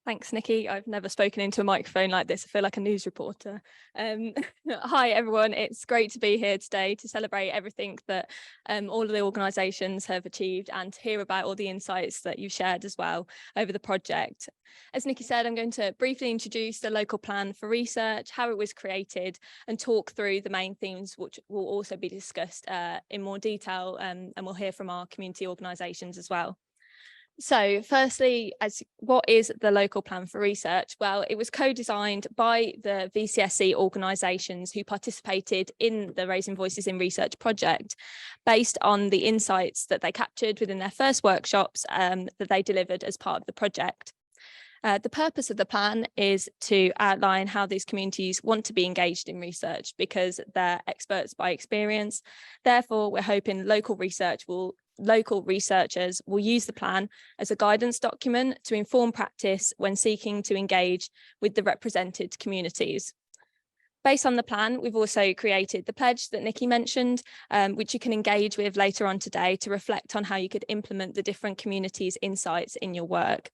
Thanks, Nikki. I've never spoken into a microphone like this. I feel like a news reporter. Hi, everyone. It's great to be here today to celebrate everything that all of the organisations have achieved and to hear about all the insights that you've shared as well over the project. As Nikki said, I'm going to briefly introduce the local plan for research, how it was created, and talk through the main themes which will also be discussed in more detail, and we'll hear from our community organisations as well. So firstly, what is the local plan for research? Well, it was co-designed by the VCSE organisations who participated in the Raising Voices in Research project, based on the insights that they captured within their first workshops that they delivered as part of the project. The purpose of the plan is to outline how these communities want to be engaged in research because they're experts by experience. Therefore, we're hoping local researchers will use the plan as a guidance document to inform practice when seeking to engage with the represented communities. Based on the plan, we've also created the pledge that Nikki mentioned, which you can engage with later on today to reflect on how you could implement the different communities' insights in your work.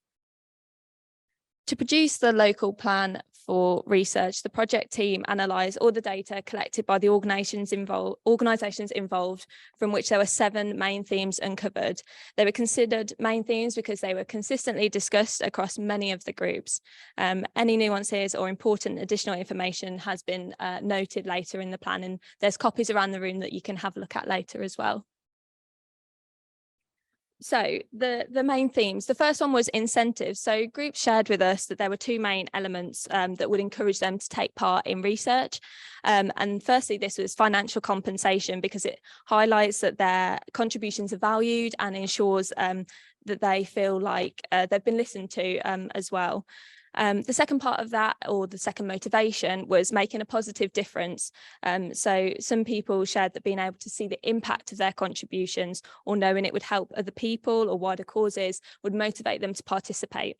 To produce the local plan for research, the project team analysed all the data collected by the organisations involved, from which there were 7 main themes uncovered. They were considered main themes because they were consistently discussed across many of the groups. Any nuances or important additional information has been noted later in the plan, and there's copies around the room that you can have a look at later as well. So the main themes, the first one was incentives. So groups shared with us that there were 2 main elements that would encourage them to take part in research. And firstly, this was financial compensation because it highlights that their contributions are valued and ensures that they feel like they've been listened to as well. The second part of that, or the second motivation, was making a positive difference. So some people shared that being able to see the impact of their contributions or knowing it would help other people or wider causes would motivate them to participate.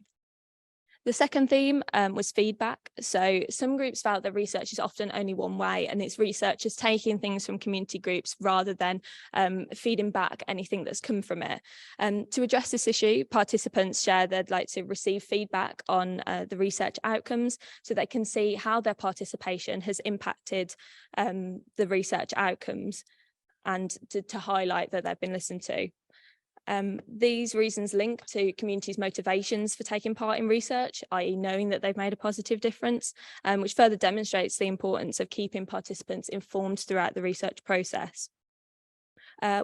The second theme was feedback. So some groups felt that research is often only one way, and it's researchers taking things from community groups rather than feeding back anything that's come from it. To address this issue, participants shared they'd like to receive feedback on the research outcomes so they can see how their participation has impacted the research outcomes and to highlight that they've been listened to. These reasons link to communities' motivations for taking part in research, i.e. knowing that they've made a positive difference, which further demonstrates the importance of keeping participants informed throughout the research process.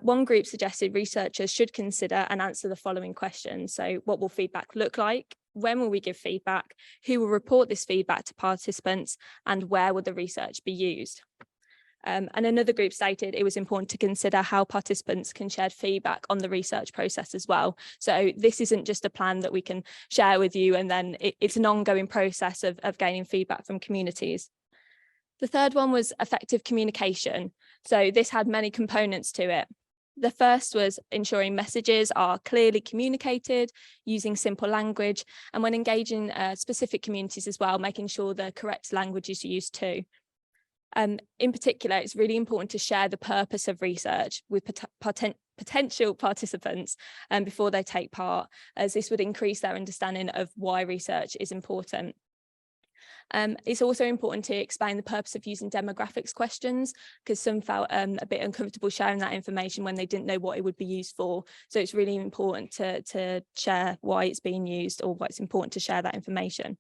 One group suggested researchers should consider and answer the following questions. So what will feedback look like? When will we give feedback? Who will report this feedback to participants? And where will the research be used? And another group stated it was important to consider how participants can share feedback on the research process as well. So this isn't just a plan that we can share with you and then it's an ongoing process of gaining feedback from communities. The third one was effective communication. So this had many components to it. The first was ensuring messages are clearly communicated, using simple language, and when engaging specific communities as well, making sure the correct language is used too. In particular, it's really important to share the purpose of research with potential participants before they take part, as this would increase their understanding of why research is important. It's also important to explain the purpose of using demographics questions because some felt a bit uncomfortable sharing that information when they didn't know what it would be used for. So it's really important to share why it's being used or why it's important to share that information.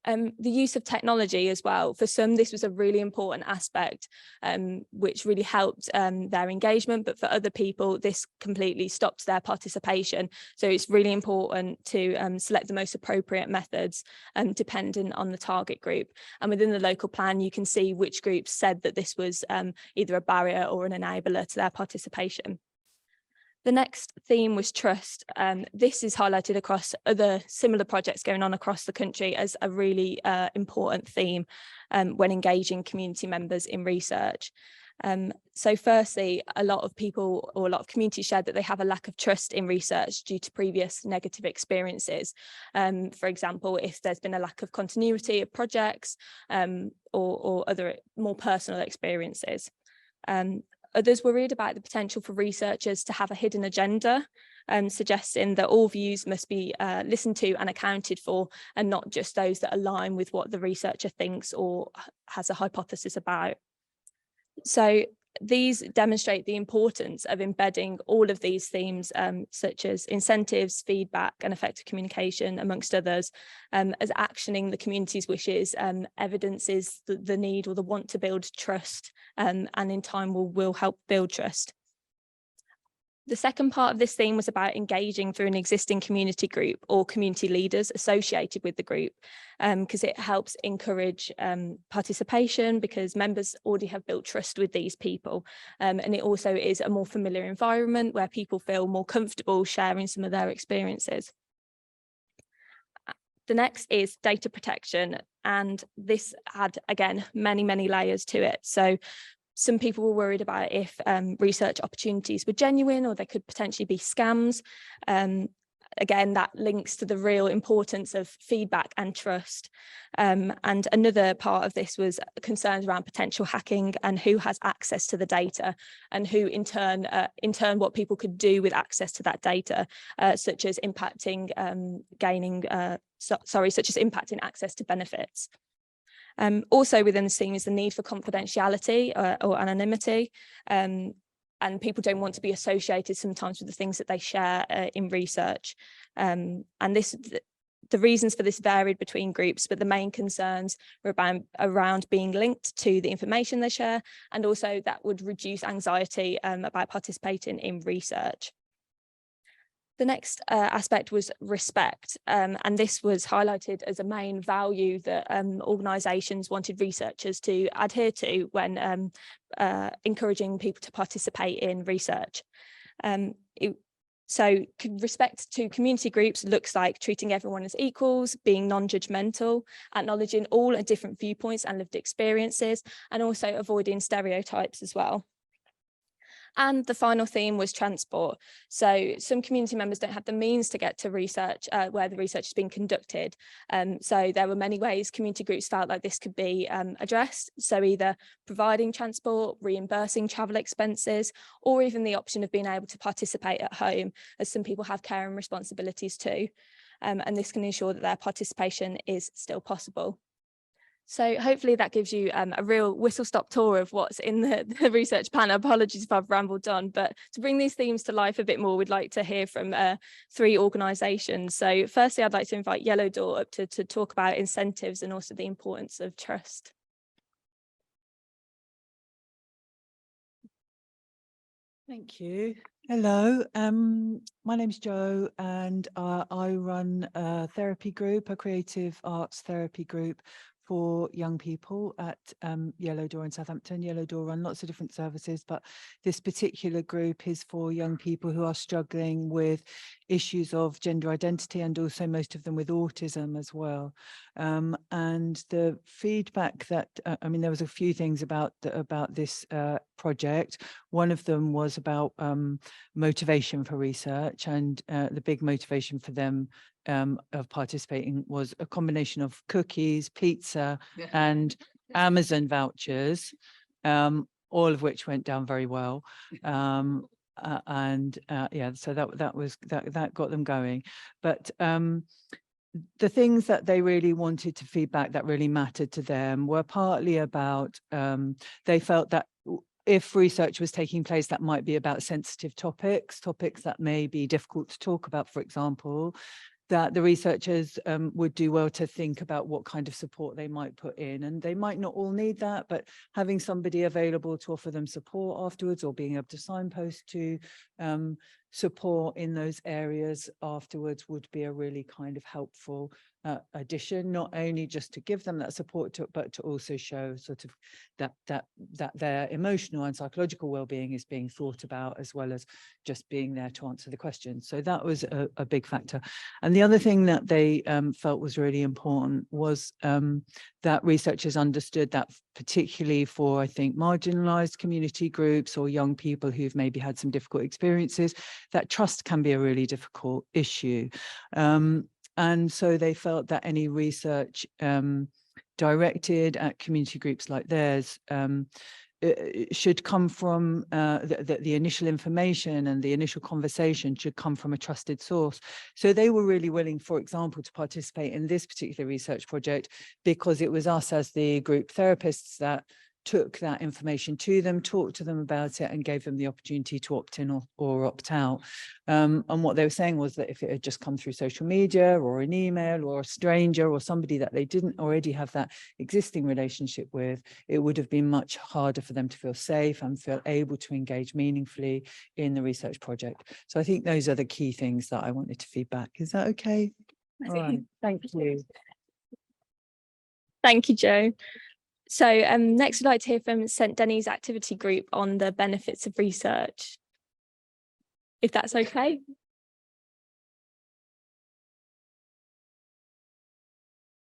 The use of technology as well. For some, this was a really important aspect, which really helped their engagement, but for other people, this completely stopped their participation. So it's really important to select the most appropriate methods depending on the target group. And within the local plan, you can see which groups said that this was either a barrier or an enabler to their participation. The next theme was trust. This is highlighted across other similar projects going on across the country as a really important theme when engaging community members in research. So firstly, a lot of people or a lot of communities shared that they have a lack of trust in research due to previous negative experiences. For example, if there's been a lack of continuity of projects or other more personal experiences. Others worried about the potential for researchers to have a hidden agenda suggesting that all views must be listened to and accounted for, and not just those that align with what the researcher thinks or has a hypothesis about. So these demonstrate the importance of embedding all of these themes, such as incentives, feedback, and effective communication, amongst others, as actioning the community's wishes, evidences the need or the want to build trust, and in time will help build trust. The second part of this theme was about engaging through an existing community group or community leaders associated with the group, because it helps encourage participation, because members already have built trust with these people. And it also is a more familiar environment where people feel more comfortable sharing some of their experiences. The next is data protection, and this had, again, many layers to it. So some people were worried about if research opportunities were genuine, or they could potentially be scams. Again, that links to the real importance of feedback and trust. And another part of this was concerns around potential hacking and who has access to the data, and who in turn what people could do with access to that data, such as impacting such as impacting access to benefits. Also within the theme is the need for confidentiality or anonymity, and people don't want to be associated sometimes with the things that they share in research. And the reasons for this varied between groups, but the main concerns were around being linked to the information they share, and also that would reduce anxiety about participating in research. The next aspect was respect, and this was highlighted as a main value that organisations wanted researchers to adhere to when encouraging people to participate in research. So respect to community groups looks like treating everyone as equals, being non-judgmental, acknowledging all different viewpoints and lived experiences, and also avoiding stereotypes as well. And the final theme was transport. So some community members don't have the means to get to research where the research is being conducted. So there were many ways community groups felt like this could be addressed. So either providing transport, reimbursing travel expenses, or even the option of being able to participate at home, as some people have care and responsibilities too. And this can ensure that their participation is still possible. So hopefully that gives you a real whistle-stop tour of what's in the research plan. Apologies if I've rambled on, but to bring these themes to life a bit more, we'd like to hear from 3 organisations. So firstly, I'd like to invite Yellow Door up to talk about incentives and also the importance of trust. Thank you. Hello, my name's Jo, and I run a therapy group, a creative arts therapy group for young people at Yellow Door in Southampton. Yellow Door run lots of different services, but this particular group is for young people who are struggling with issues of gender identity, and also most of them with autism as well. And the feedback that, I mean, there was a few things about this project. One of them was about motivation for research, and the big motivation for them of participating was a combination of cookies, pizza, and Amazon vouchers, all of which went down very well. Yeah, so that got them going. But the things that they really wanted to feedback that really mattered to them were partly about they felt that if research was taking place, that might be about sensitive topics that may be difficult to talk about, for example, that the researchers would do well to think about what kind of support they might put in. And they might not all need that, but having somebody available to offer them support afterwards, or being able to signpost to support in those areas afterwards, would be a really kind of helpful addition, not only just to give them that support, but to also show sort of that their emotional and psychological well-being is being thought about, as well as just being there to answer the questions. So that was a big factor. And the other thing that they felt was really important was that researchers understood that, particularly for, I think, marginalized community groups or young people who've maybe had some difficult experiences, that trust can be a really difficult issue. And so they felt that any research directed at community groups like theirs should come from the initial information, and the initial conversation should come from a trusted source. So they were really willing, for example, to participate in this particular research project because it was us as the group therapists that took that information to them, talked to them about it, and gave them the opportunity to opt in or opt out. And what they were saying was that if it had just come through social media or an email or a stranger or somebody that they didn't already have that existing relationship with, it would have been much harder for them to feel safe and feel able to engage meaningfully in the research project. So I think those are the key things that I wanted to feedback. Is that okay? All right, thank you. Thank you, Jo. So next, I'd like to hear from St Denis Activity Group on the benefits of research, if that's okay.